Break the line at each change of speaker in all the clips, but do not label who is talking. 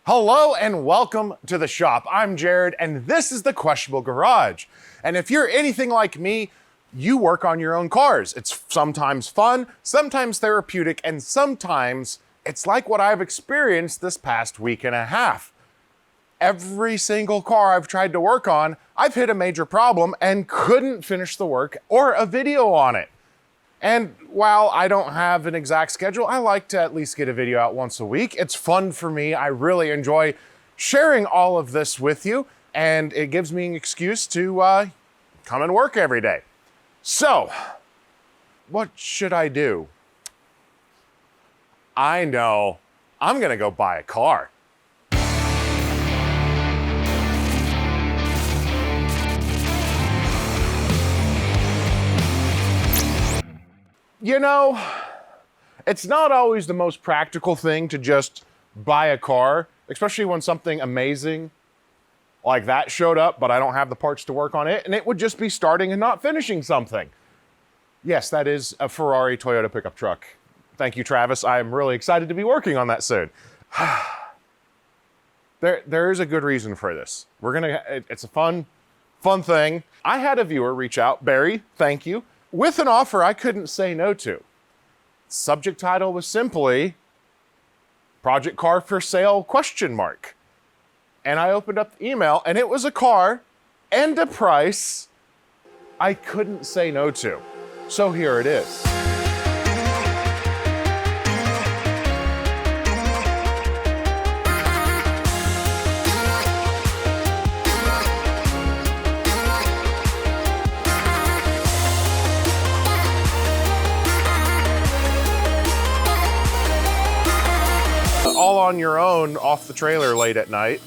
Hello and welcome to the shop. I'm Jared and this is the Questionable Garage. And if you're anything like me, you work on your own cars. It's sometimes fun, sometimes therapeutic, and sometimes it's like what I've experienced this past week and a half. Every single car I've tried to work on, I've hit a major problem and couldn't finish the work or a video on it. And while I don't have an exact schedule, I like to at least get a video out once a week. It's fun for me. I really enjoy sharing all of this with you, and it gives me an excuse to come and work every day. So, what should I do? I know, I'm gonna go buy a car. You know, it's not always the most practical thing to just buy a car, especially when something amazing like that showed up, but I don't have the parts to work on it, and it would just be starting and not finishing something. Yes, that is a Ferrari Toyota pickup truck. Thank you, Travis. I'm really excited to be working on that soon. There is a good reason for this. It's a fun thing. I had a viewer reach out, Barry, thank you, with an offer I couldn't say no to. Subject title was simply, Project Car for Sale, ? And I opened up the email and it was a car and a price I couldn't say no to. So here it is. All on your own off the trailer late at night.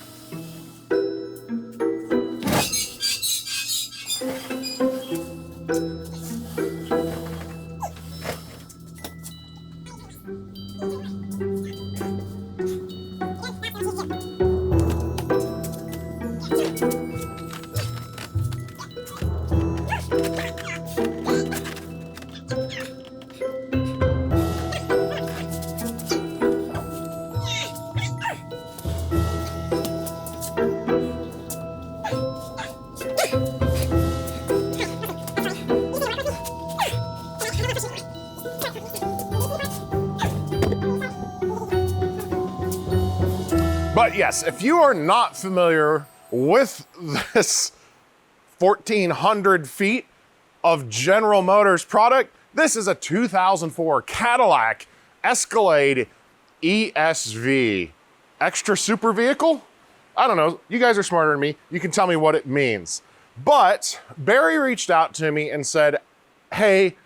But yes, if you are not familiar with this 1,400 feet of General Motors product, this is a 2004 Cadillac Escalade ESV. Extra super vehicle? I don't know, you guys are smarter than me. You can tell me what it means. But Barry reached out to me and said, hey,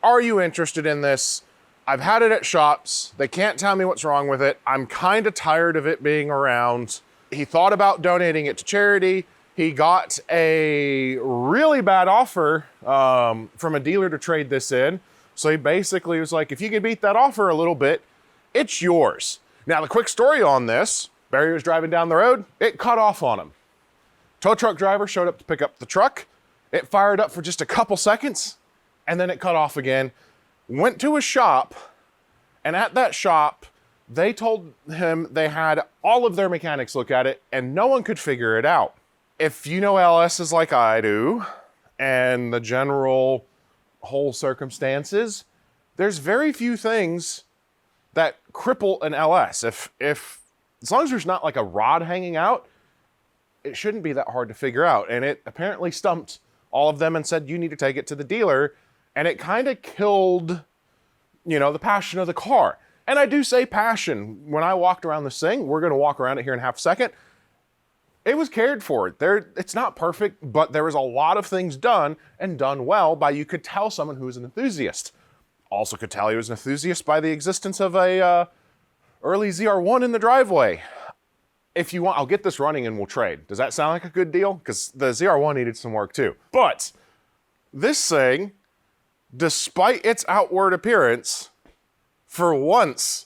are you interested in this? I've had it at shops. They can't tell me what's wrong with it. I'm kind of tired of it being around. He thought about donating it to charity. He got a really bad offer from a dealer to trade this in. So he basically was like, if you could beat that offer a little bit, it's yours. Now, the quick story on this, Barry was driving down the road. It cut off on him. Tow truck driver showed up to pick up the truck. It fired up for just a couple seconds, and then it cut off again. Went to a shop, and at that shop, they told him they had all of their mechanics look at it, and no one could figure it out. If you know LSs like I do, and the general whole circumstances, there's very few things that cripple an LS. As long as there's not like a rod hanging out, it shouldn't be that hard to figure out. And it apparently stumped all of them and said, you need to take it to the dealer. And it kind of killed, the passion of the car. And I do say passion. When I walked around this thing, we're gonna walk around it here in half a second, it was cared for. It's not perfect, but there was a lot of things done and done well by, you could tell someone who was an enthusiast. Also could tell he was an enthusiast by the existence of a early ZR1 in the driveway. If you want, I'll get this running and we'll trade. Does that sound like a good deal? Because the ZR1 needed some work too. But this thing, despite its outward appearance, for once,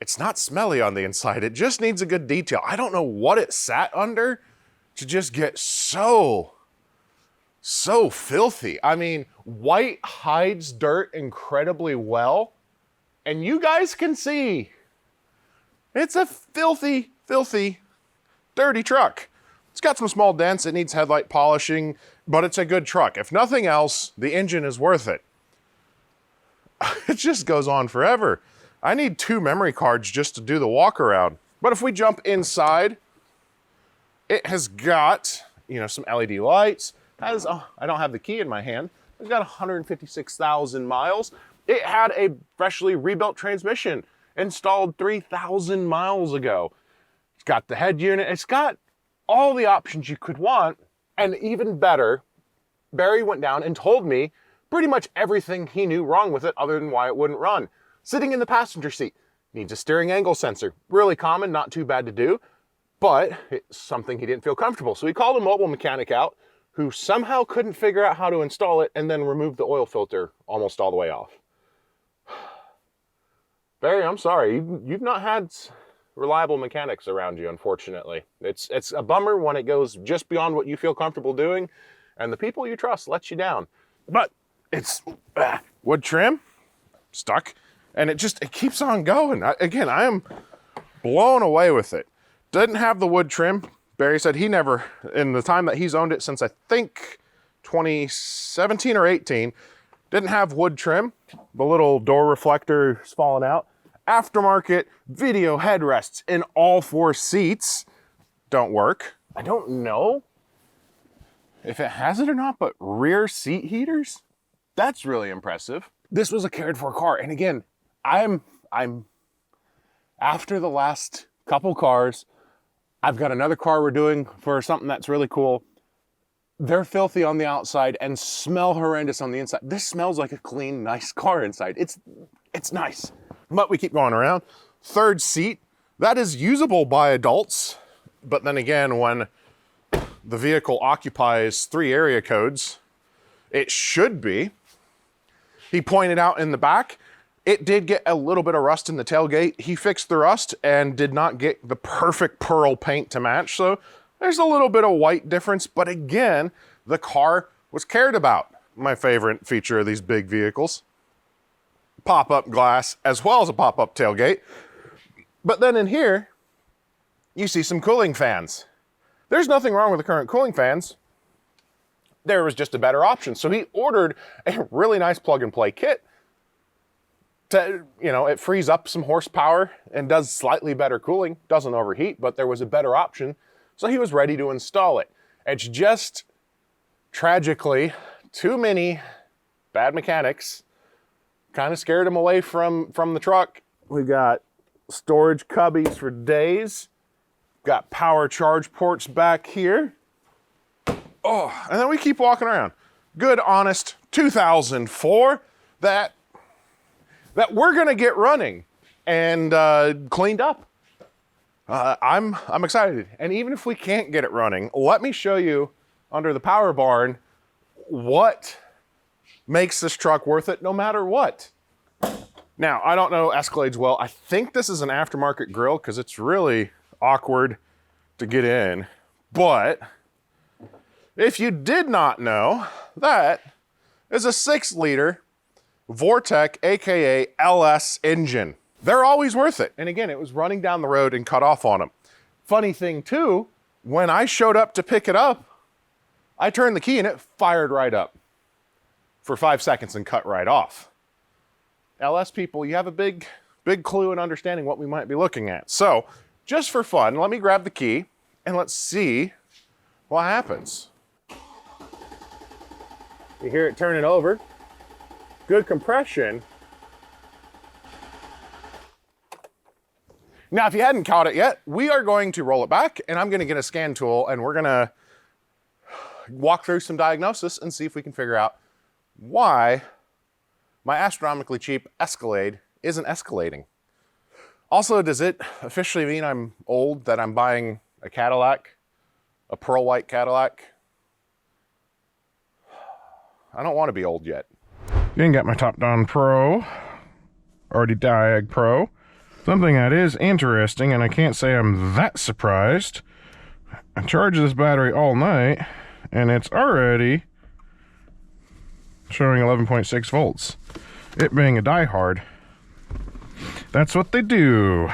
it's not smelly on the inside. It just needs a good detail. I don't know what it sat under to just get so filthy. I mean, white hides dirt incredibly well, and you guys can see it's a filthy filthy, dirty truck. It's got some small dents, it needs headlight polishing, but it's a good truck. If nothing else, the engine is worth it. It just goes on forever. I need 2 memory cards just to do the walk around. But if we jump inside, it has got, you know, some LED lights. I don't have the key in my hand. It's got 156,000 miles. It had a freshly rebuilt transmission installed 3,000 miles ago. It's got the head unit. It's got all the options you could want. And even better, Barry went down and told me pretty much everything he knew wrong with it other than why it wouldn't run. Sitting in the passenger seat, needs a steering angle sensor. Really common, not too bad to do, but it's something he didn't feel comfortable. So he called a mobile mechanic out who somehow couldn't figure out how to install it and then remove the oil filter almost all the way off. Barry, I'm sorry, you've not had reliable mechanics around you, unfortunately. It's a bummer when it goes just beyond what you feel comfortable doing and the people you trust let you down. But it's wood trim, stuck, and it keeps on going. Again, I am blown away with it. Doesn't have the wood trim. Barry said he never, in the time that he's owned it since I think 2017 or 18, didn't have wood trim. The little door reflector is falling out. Aftermarket video headrests in all 4 seats don't work. I don't know if it has it or not, but rear seat heaters, that's really impressive. This was a cared for car. And again, I'm after the last couple cars, I've got another car we're doing for something that's really cool. They're filthy on the outside and smell horrendous on the inside. This smells like a clean, nice car inside. It's nice. But we keep going around. 3rd seat, that is usable by adults. But then again, when the vehicle occupies 3 area codes, it should be. He pointed out in the back, it did get a little bit of rust in the tailgate. He fixed the rust and did not get the perfect pearl paint to match. So there's a little bit of white difference, but again, the car was cared about. My favorite feature of these big vehicles. Pop-up glass as well as a pop-up tailgate. But then in here, you see some cooling fans. There's nothing wrong with the current cooling fans. There was just a better option. So he ordered a really nice plug-and-play kit. It frees up some horsepower and does slightly better cooling. Doesn't overheat, but there was a better option. So he was ready to install it. It's just, tragically, too many bad mechanics kind of scared him away from the truck. We got storage cubbies for days. Got power charge ports back here. Oh, and then we keep walking around. Good, honest 2004 that we're gonna get running and cleaned up. I'm excited. And even if we can't get it running, let me show you under the power barn what makes this truck worth it no matter what. Now, I don't know Escalades well. I think this is an aftermarket grill because it's really awkward to get in. But if you did not know, that is a 6-liter Vortec, AKA LS engine. They're always worth it. And again, it was running down the road and cut off on them. Funny thing too, when I showed up to pick it up, I turned the key and it fired right up for 5 seconds and cut right off. LS people, you have a big clue in understanding what we might be looking at. So just for fun, let me grab the key and let's see what happens. You hear it turn it over. Good compression. Now, if you hadn't caught it yet, we are going to roll it back and I'm gonna get a scan tool and we're gonna walk through some diagnosis and see if we can figure out why my astronomically cheap Escalade isn't escalating. Also, does it officially mean I'm old, that I'm buying a Cadillac, a pearl white Cadillac? I don't want to be old yet. Didn't get my top down Pro, already Diag Pro. Something that is interesting, and I can't say I'm that surprised. I charged this battery all night, and it's already showing 11.6 volts. It being a diehard, that's what they do.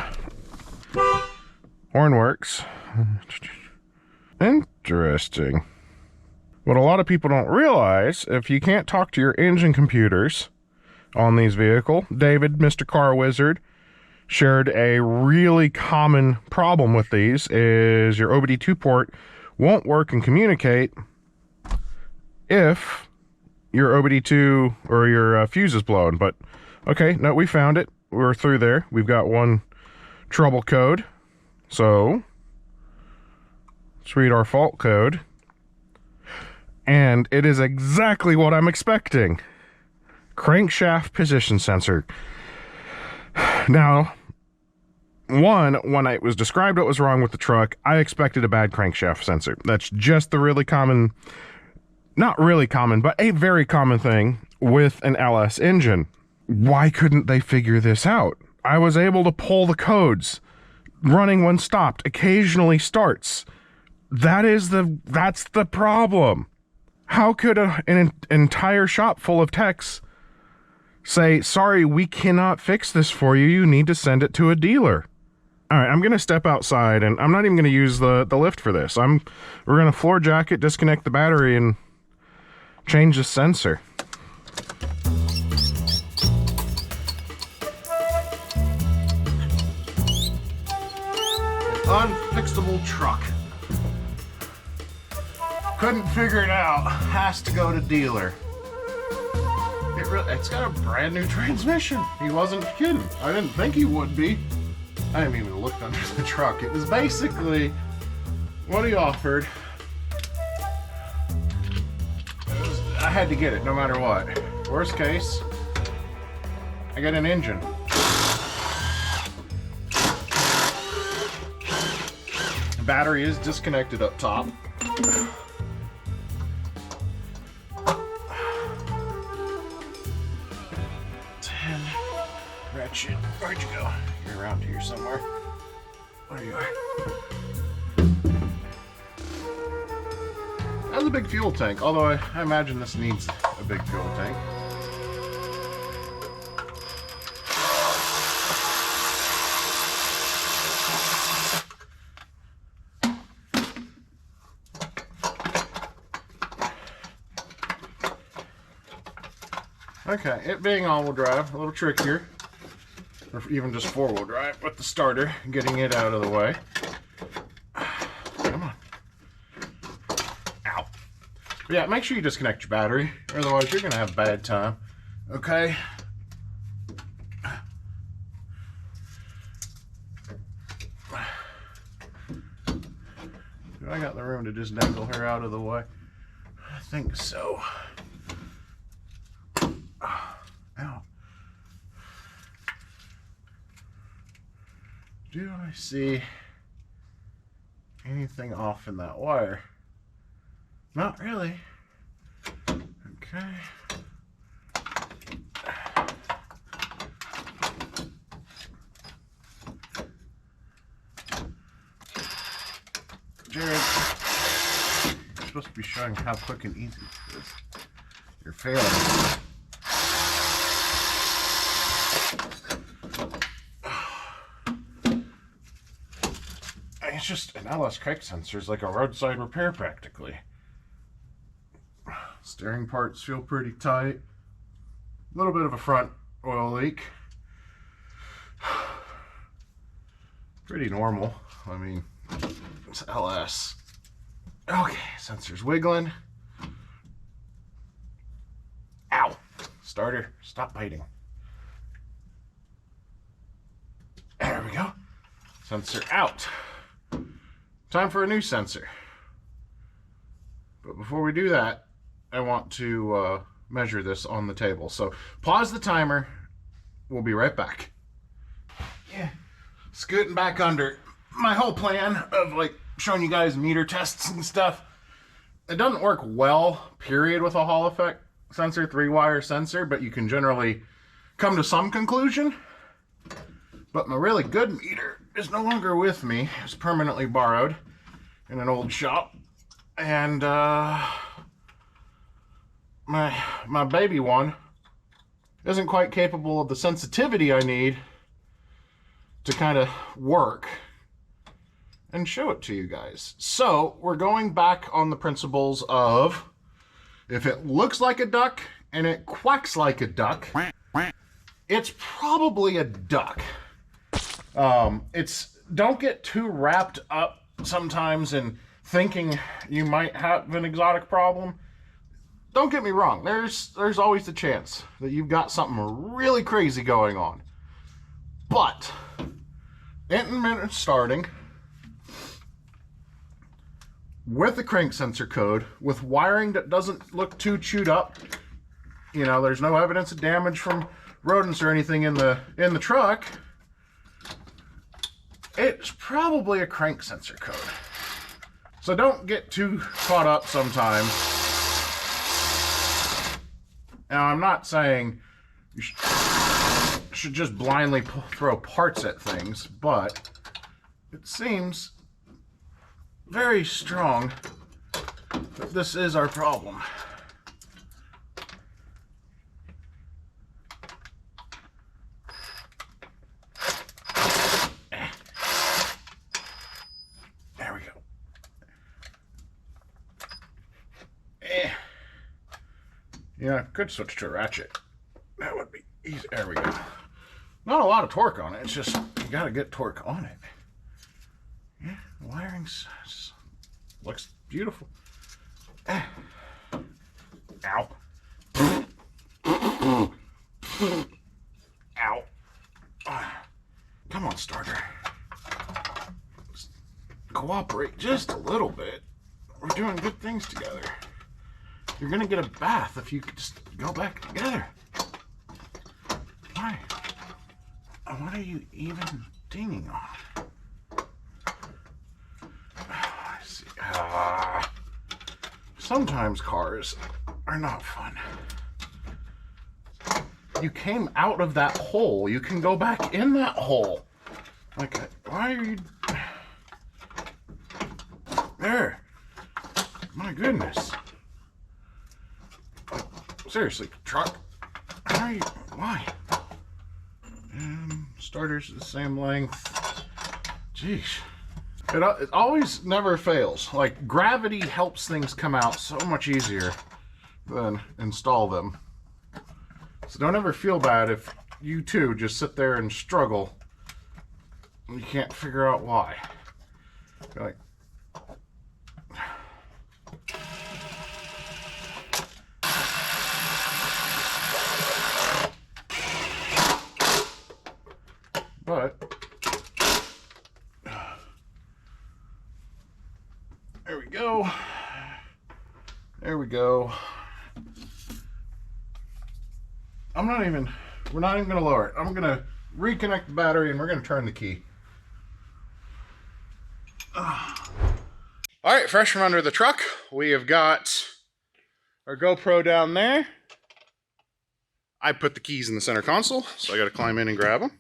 Horn works. Interesting. What a lot of people don't realize, if you can't talk to your engine computers on these vehicles, David, Mr. Car Wizard, shared a really common problem with these, is your OBD2 port won't work and communicate if your OBD2 or your fuse is blown. But okay, no, we found it. We're through there. We've got one trouble code. So let's read our fault code. And it is exactly what I'm expecting. Crankshaft position sensor. Now, when it was described what was wrong with the truck, I expected a bad crankshaft sensor. That's just the really common, not really common, but a very common thing with an LS engine. Why couldn't they figure this out? I was able to pull the codes. Running when stopped, occasionally starts. That's the problem. How could an entire shop full of techs say, sorry, we cannot fix this for you, you need to send it to a dealer? All right, I'm going to step outside, and I'm not even going to use the lift for this. We're going to floor jack it, disconnect the battery, and change the sensor. Unfixable truck. Couldn't figure it out. Has to go to dealer. It's got a brand new transmission. He wasn't kidding. I didn't think he would be. I haven't even looked under the truck. It was basically what he offered. I had to get it no matter what. Worst case, I get an engine. The battery is disconnected up top. Ratchet, where'd you go? You're around here somewhere. There you are. That's a big fuel tank, although I imagine this needs a big fuel tank. Okay, it being all-wheel drive, a little trickier, or even just four-wheel drive with the starter, getting it out of the way. Come on. Ow. But yeah, make sure you disconnect your battery, otherwise you're going to have a bad time. Okay? Do I got the room to just dangle her out of the way? I think so. Ow. Do I see anything off in that wire? Not really. Okay. Jared, you're supposed to be showing how quick and easy it is. You're failing. It's just an LS crank sensor is like a roadside repair practically. Steering parts feel pretty tight. A little bit of a front oil leak. Pretty normal. I mean, it's LS. Okay, sensor's wiggling. Ow! Starter, stop biting. There we go. Sensor out. Time for a new sensor. But before we do that, I want to measure this on the table. So pause the timer. We'll be right back. Yeah, scooting back under. My whole plan of like showing you guys meter tests and stuff, it doesn't work well, period, with a Hall effect sensor, 3-wire sensor, but you can generally come to some conclusion. But my really good meter is no longer with me. It's permanently borrowed in an old shop. And my baby one isn't quite capable of the sensitivity I need to kind of work. and show it to you guys. So we're going back on the principles of, if it looks like a duck and it quacks like a duck, it's probably a duck. Don't get too wrapped up sometimes in thinking you might have an exotic problem. Don't get me wrong, there's always the chance that you've got something really crazy going on. But intermittent starting with the crank sensor code, with wiring that doesn't look too chewed up, you know, there's no evidence of damage from rodents or anything in the truck, it's probably a crank sensor code. So don't get too caught up sometimes. Now, I'm not saying you should just blindly throw parts at things, but it seems very strong that this is our problem. There we go. Yeah, I could switch to a ratchet. That would be easy. There we go. Not a lot of torque on it. It's just, you gotta get torque on it. Yeah, the wiring looks beautiful. Ow. Ow. Come on, starter. Just cooperate just a little bit. We're doing good things together. You're gonna get a bath if you could just go back together. Why? What are you even dinging on? I see. Sometimes cars are not fun. You came out of that hole. You can go back in that hole. Like, why are you... There. My goodness. Seriously, truck. How are you... Why? And starter's the same length. Jeez. It always never fails. Like, gravity helps things come out so much easier than install them. So don't ever feel bad if you too just sit there and struggle and you can't figure out why. You're like, but there we go. There we go. We're not even gonna lower it. I'm gonna reconnect the battery and we're gonna turn the key. All right, fresh from under the truck, we have got our GoPro down there. I put the keys in the center console, so I gotta climb in and grab them.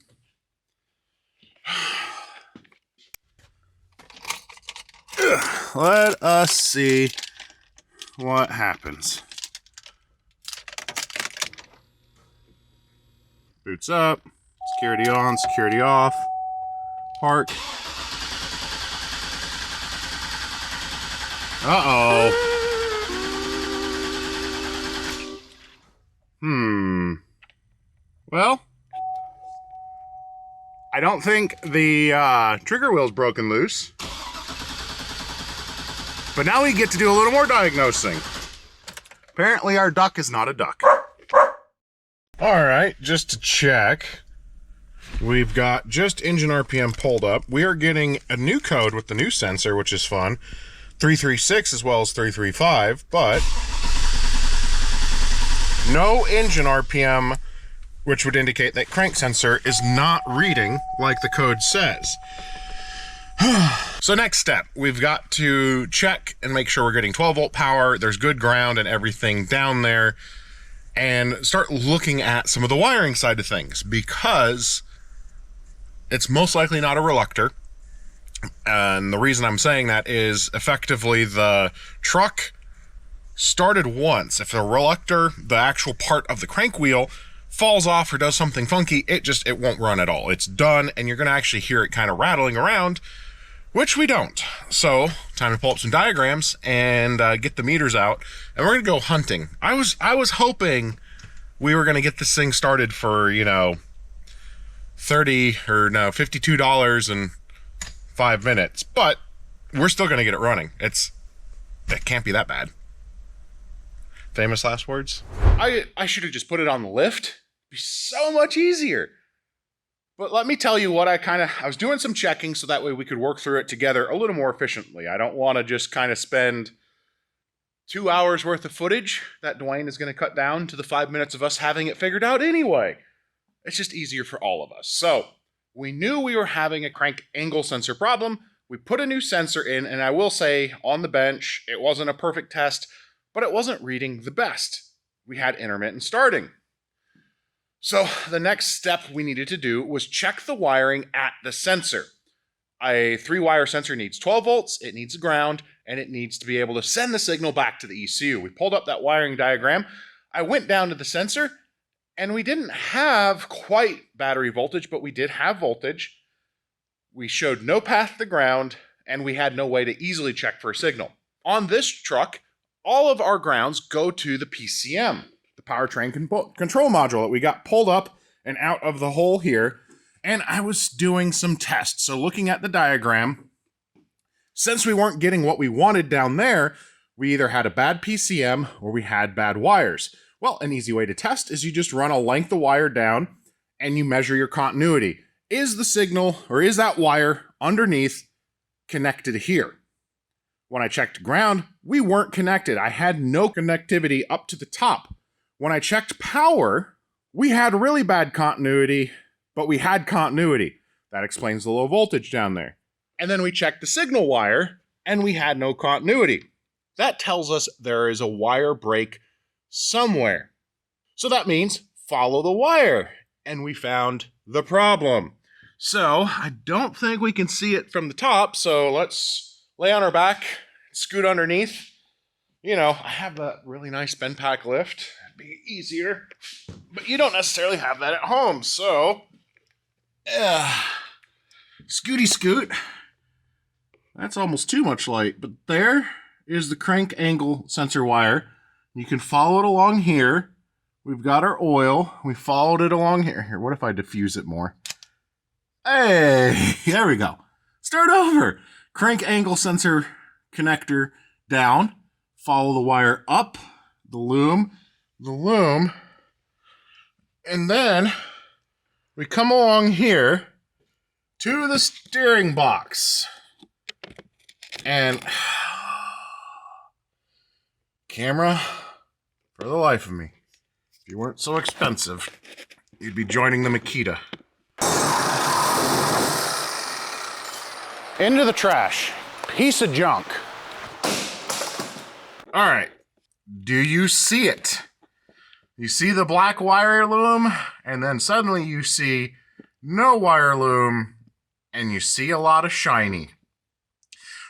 Let us see what happens. Boots up, security on, security off, park. Uh-oh. Well, I don't think the trigger wheel's broken loose. But now we get to do a little more diagnosing. Apparently our duck is not a duck. All right, just to check, we've got just engine RPM pulled up. We are getting a new code with the new sensor, which is fun. 336 as well as 335, but no engine RPM, which would indicate that crank sensor is not reading like the code says. So next step, we've got to check and make sure we're getting 12 volt power, there's good ground and everything down there, and start looking at some of the wiring side of things, because it's most likely not a reluctor. And the reason I'm saying that is effectively the truck started once. If a reluctor, the actual part of the crank wheel, falls off or does something funky, it won't run at all. It's done, and you're going to actually hear it kind of rattling around which we don't. So, time to pull up some diagrams and get the meters out, and we're gonna go hunting. I was hoping we were gonna get this thing started for, you know, $52 in 5 minutes, but we're still gonna get it running. It can't be that bad. Famous last words? I should have just put it on the lift. It'd be so much easier. But let me tell you what I was doing some checking so that way we could work through it together a little more efficiently. I don't want to just kind of spend 2 hours worth of footage that Dwayne is going to cut down to the 5 minutes of us having it figured out anyway. It's just easier for all of us. So we knew we were having a crank angle sensor problem. We put a new sensor in, and I will say on the bench, it wasn't a perfect test, but it wasn't reading the best. We had intermittent starting. So the next step we needed to do was check the wiring at the sensor. A 3-wire sensor needs 12 volts, it needs a ground, and it needs to be able to send the signal back to the ECU. We pulled up that wiring diagram. I went down to the sensor, and we didn't have quite battery voltage, but we did have voltage. We showed no path to ground, and we had no way to easily check for a signal. On this truck, all of our grounds go to the PCM, the powertrain control module that we got pulled up and out of the hole here. And I was doing some tests. So looking at the diagram, since we weren't getting what we wanted down there, we either had a bad PCM or we had bad wires. Well, an easy way to test is you just run a length of wire down and you measure your continuity. Is the signal, or is that wire underneath connected here? When I checked ground, we weren't connected. I had no connectivity up to the top. When I checked power, we had really bad continuity, but we had continuity. That explains the low voltage down there. And then we checked the signal wire, and we had no continuity. That tells us there is a wire break somewhere. So that means follow the wire. And we found the problem. So I don't think we can see it from the top, so let's lay on our back, scoot underneath. You know, I have that really nice bend pack lift. It'd be easier, but you don't necessarily have that at home, so scooty scoot. That's almost too much light, but there is the crank angle sensor wire. You can follow it along here. We've got our oil. We followed it along here. Here, what if I diffuse it more? Hey, there we go. Start over. Crank angle sensor connector down. Follow the wire up, the loom, and then we come along here to the steering box. And camera, for the life of me, if you weren't so expensive, you'd be joining the Makita. Into the trash. Piece of junk. All right. Do you see it? You see the black wire loom, and then suddenly you see no wire loom, and you see a lot of shiny.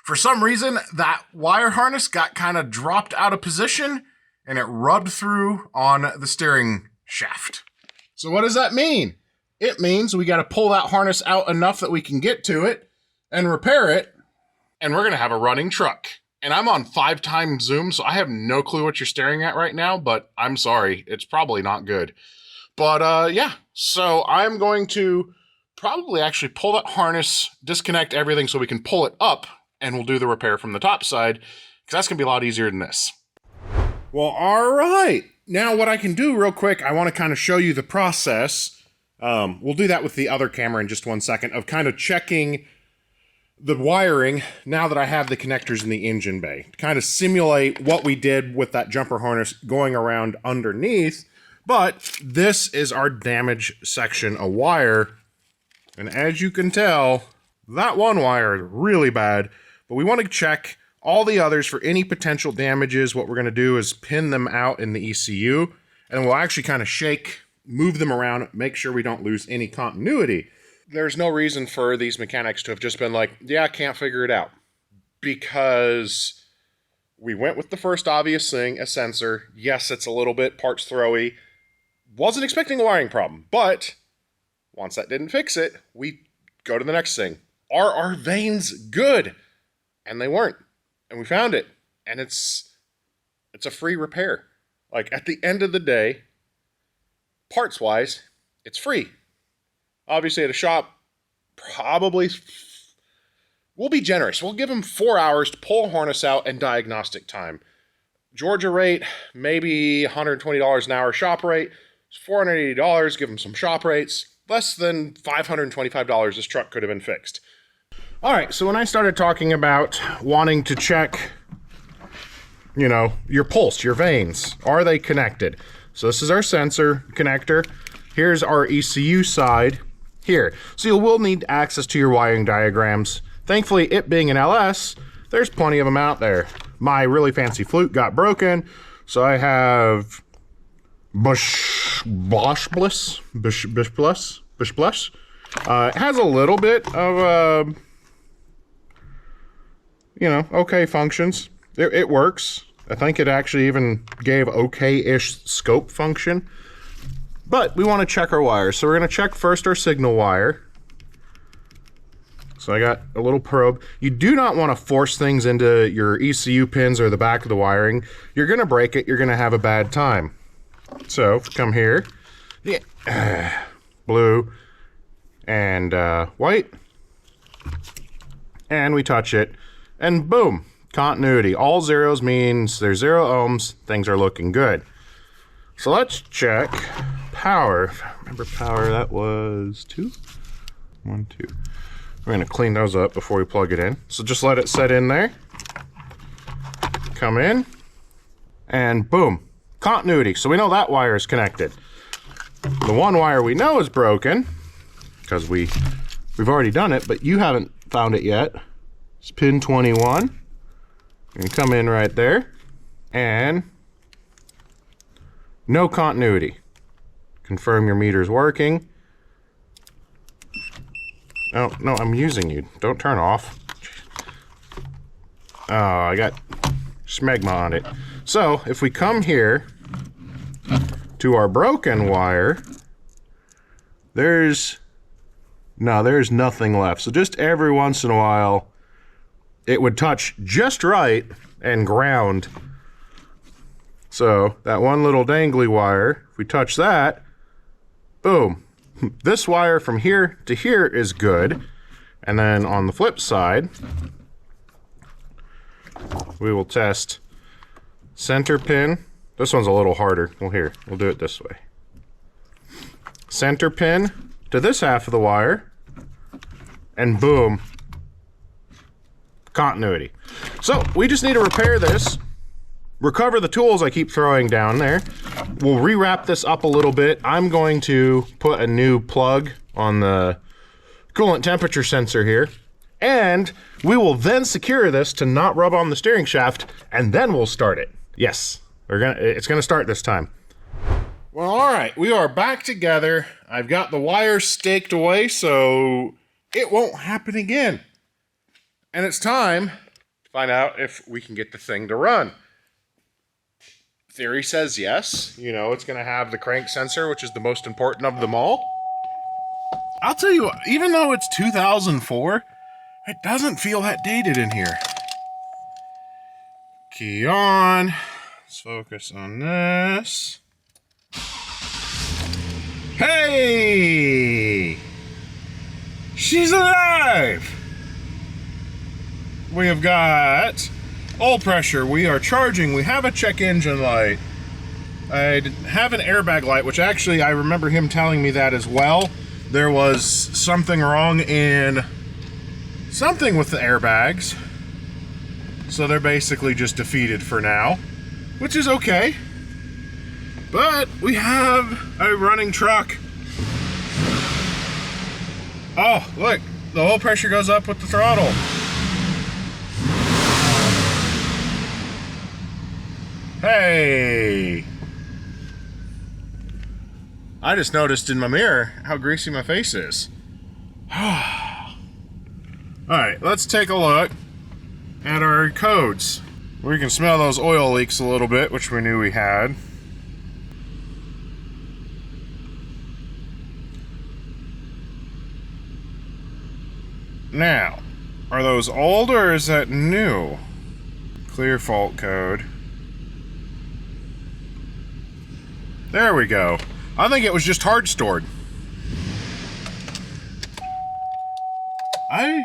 For some reason, that wire harness got kind of dropped out of position, and it rubbed through on the steering shaft. So what does that mean? It means we got to pull that harness out enough that we can get to it and repair it, and we're going to have a running truck. And I'm on 5x zoom, so I have no clue what you're staring at right now, but I'm sorry. It's probably not good. But yeah, so I'm going to probably actually pull that harness, disconnect everything so we can pull it up, and we'll do the repair from the top side, because that's going to be a lot easier than this. Well, all right. Now what I can do real quick, I want to kind of show you the process. We'll do that with the other camera in just 1 second, of kind of checking the wiring now that I have the connectors in the engine bay. To kind of simulate what we did with that jumper harness going around underneath. But this is our damage section of wire. And as you can tell, that one wire is really bad. But we want to check all the others for any potential damages. What we're going to do is pin them out in the ECU. And we'll actually kind of move them around, make sure we don't lose any continuity. There's no reason for these mechanics to have just been like, yeah, I can't figure it out. Because we went with the first obvious thing, a sensor. Yes, it's a little bit parts throwy. Wasn't expecting a wiring problem, but once that didn't fix it, we go to the next thing. are our veins good? And they weren't. And we found it. And it's a free repair. Like, at the end of the day, parts-wise, it's free. Obviously, at a shop, probably, we'll be generous. We'll give them 4 hours to pull a harness out and diagnostic time. Georgia rate, maybe $120 an hour shop rate. It's $480, give them some shop rates. Less than $525 this truck could have been fixed. All right, so when I started talking about wanting to check, you know, your pulse, your veins, are they connected? So this is our sensor connector. Here's our ECU side here. So you will need access to your wiring diagrams. Thankfully, it being an LS, there's plenty of them out there. My really fancy flute got broken, so I have Bush Bliss. It has a little bit of, you know, okay functions. It works. I think it actually even gave okay-ish scope function. But we want to check our wires. So we're going to check first our signal wire. So I got a little probe. You do not want to force things into your ECU pins or the back of the wiring. You're going to break it. You're going to have a bad time. So come here. Yeah. Blue and white. And we touch it. And boom. Continuity. All zeros means there's 0 ohms. Things are looking good. So let's check power. If I remember power, that was 2. 1, 2. We're going to clean those up before we plug it in. So just let it set in there. Come in. And boom. Continuity. So we know that wire is connected. The one wire we know is broken, because we've already done it, but you haven't found it yet. It's pin 21. You can come in right there. And no continuity. Confirm your meter's working. Oh, no, I'm using you. Don't turn off. Oh, I got smegma on it. So, if we come here to our broken wire, there's nothing left. So just every once in a while, it would touch just right and ground. So that one little dangly wire, if we touch that, boom. This wire from here to here is good. And then on the flip side, we will test center pin. This one's a little harder. Well, here, we'll do it this way. Center pin to this half of the wire, and boom, continuity. So we just need to repair this, recover the tools I keep throwing down there. We'll rewrap this up a little bit. I'm going to put a new plug on the coolant temperature sensor here, and we will then secure this to not rub on the steering shaft, and then we'll start it. Yes, it's gonna start this time. Well, all right, we are back together. I've got the wires staked away so it won't happen again. And it's time to find out if we can get the thing to run. Theory says yes. You know, it's gonna have the crank sensor, which is the most important of them all. I'll tell you what, even though it's 2004, it doesn't feel that dated in here. Key on. Let's focus on this. Hey! She's alive! We have got oil pressure. We are charging. We have a check engine light. I have an airbag light, which actually I remember him telling me that as well. There was something wrong in something with the airbags. So they're basically just defeated for now, which is okay. But we have a running truck. Oh, look, the oil pressure goes up with the throttle. Hey! I just noticed in my mirror how greasy my face is. Alright, let's take a look at our codes. We can smell those oil leaks a little bit, which we knew we had. Now, are those old or is that new? Clear fault code. There we go. I think it was just hard stored. I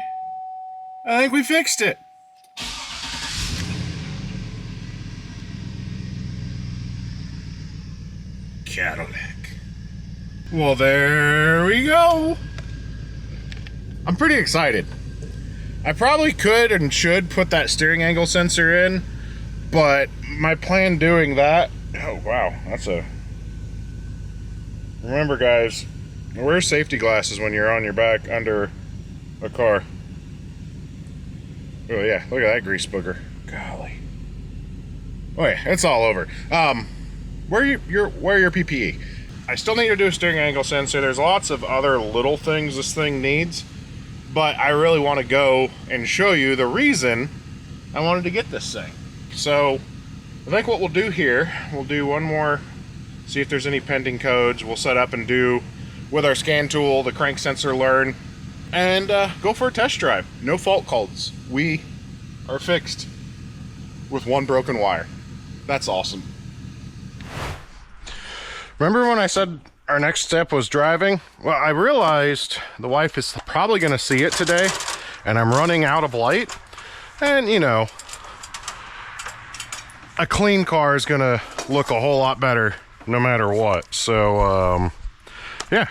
think we fixed it. Cadillac. Well, there we go. I'm pretty excited. I probably could and should put that steering angle sensor in, but my plan doing that... Oh, wow. That's a... Remember, guys, wear safety glasses when you're on your back under a car. Oh, yeah. Look at that grease booger. Golly. Oh, yeah. It's all over. Wear your PPE. I still need to do a steering angle sensor. There's lots of other little things this thing needs, but I really want to go and show you the reason I wanted to get this thing. So I think what we'll do here, we'll do one more, see if there's any pending codes. We'll set up and do with our scan tool, the crank sensor learn, and go for a test drive. No fault codes. We are fixed with one broken wire. That's awesome. Remember when I said our next step was driving? Well, I realized the wife is probably going to see it today, and I'm running out of light. And, you know, a clean car is going to look a whole lot better no matter what. So, yeah.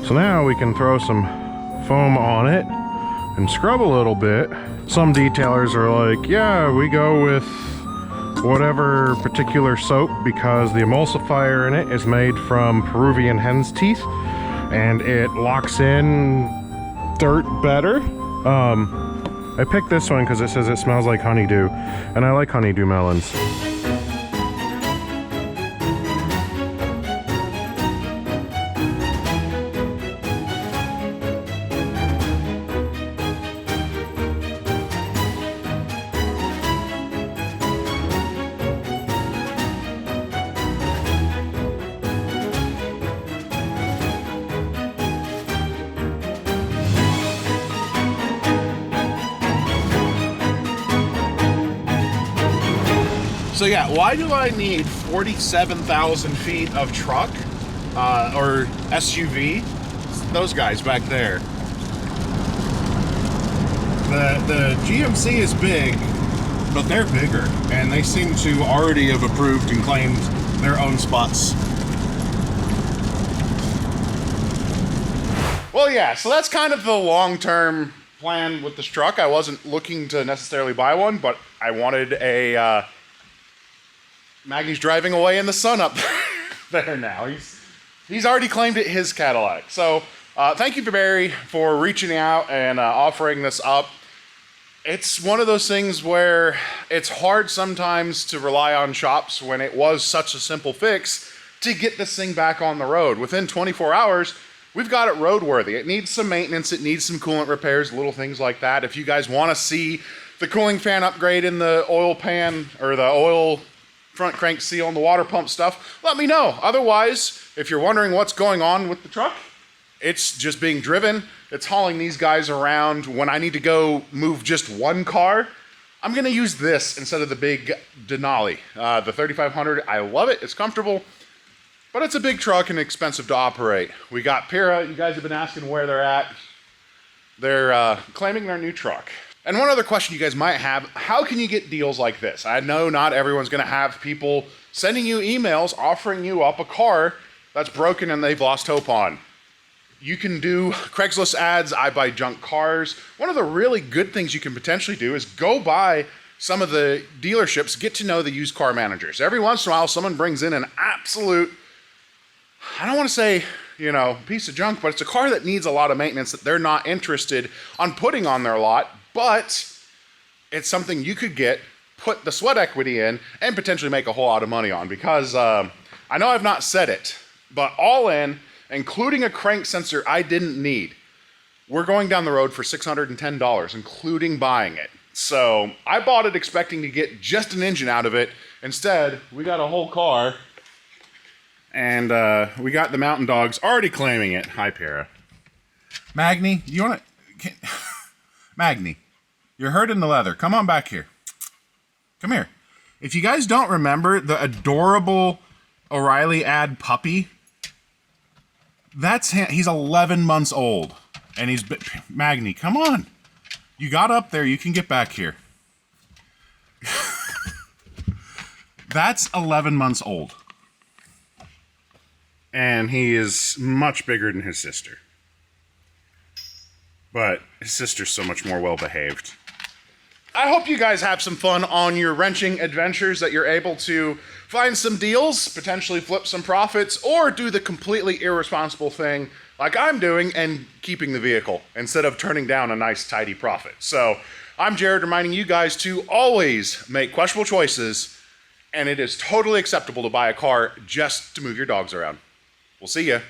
So now we can throw some foam on it and scrub a little bit. Some detailers are like, yeah, we go with whatever particular soap because the emulsifier in it is made from Peruvian hen's teeth and it locks in dirt better. I picked this one because it says it smells like honeydew, and I like honeydew melons. So yeah, why do I need 47,000 feet of truck or SUV? Those guys back there. The GMC is big, but they're bigger, and they seem to already have approved and claimed their own spots. Well, yeah, so that's kind of the long-term plan with this truck. I wasn't looking to necessarily buy one, but I wanted a... Maggie's driving away in the sun up there now. He's already claimed it his Cadillac. So thank you to Barry for reaching out and offering this up. It's one of those things where it's hard sometimes to rely on shops when it was such a simple fix to get this thing back on the road. Within 24 hours, we've got it roadworthy. It needs some maintenance. It needs some coolant repairs, little things like that. If you guys want to see the cooling fan upgrade in the oil pan or the oil front crank seal and the water pump stuff, let me know. Otherwise, if you're wondering what's going on with the truck, it's just being driven. It's hauling these guys around. When I need to go move just one car, I'm going to use this instead of the big Denali. The 3500, I love it. It's comfortable, but it's a big truck and expensive to operate. We got Pira. You guys have been asking where they're at. They're claiming their new truck. And one other question you guys might have, how can you get deals like this? I know not everyone's gonna have people sending you emails offering you up a car that's broken and they've lost hope on. You can do Craigslist ads, I buy junk cars. One of the really good things you can potentially do is go by some of the dealerships, get to know the used car managers. Every once in a while, someone brings in an absolute, I don't want to say, piece of junk, but it's a car that needs a lot of maintenance that they're not interested on putting on their lot, but it's something you could get, put the sweat equity in, and potentially make a whole lot of money on. Because I know I've not said it, but all in, including a crank sensor I didn't need, we're going down the road for $610, including buying it. So I bought it expecting to get just an engine out of it. Instead, we got a whole car, and we got the mountain dogs already claiming it. Hi, Para. Magni, you want to... Magni, you're hurting the leather. Come on back here. Come here. If you guys don't remember the adorable O'Reilly ad puppy, that's him. He's 11 months old, and he's... Magni, come on. You got up there. You can get back here. That's 11 months old. And he is much bigger than his sister. But his sister's so much more well-behaved. I hope you guys have some fun on your wrenching adventures, that you're able to find some deals, potentially flip some profits, or do the completely irresponsible thing like I'm doing and keeping the vehicle instead of turning down a nice, tidy profit. So I'm Jared, reminding you guys to always make questionable choices, and it is totally acceptable to buy a car just to move your dogs around. We'll see ya.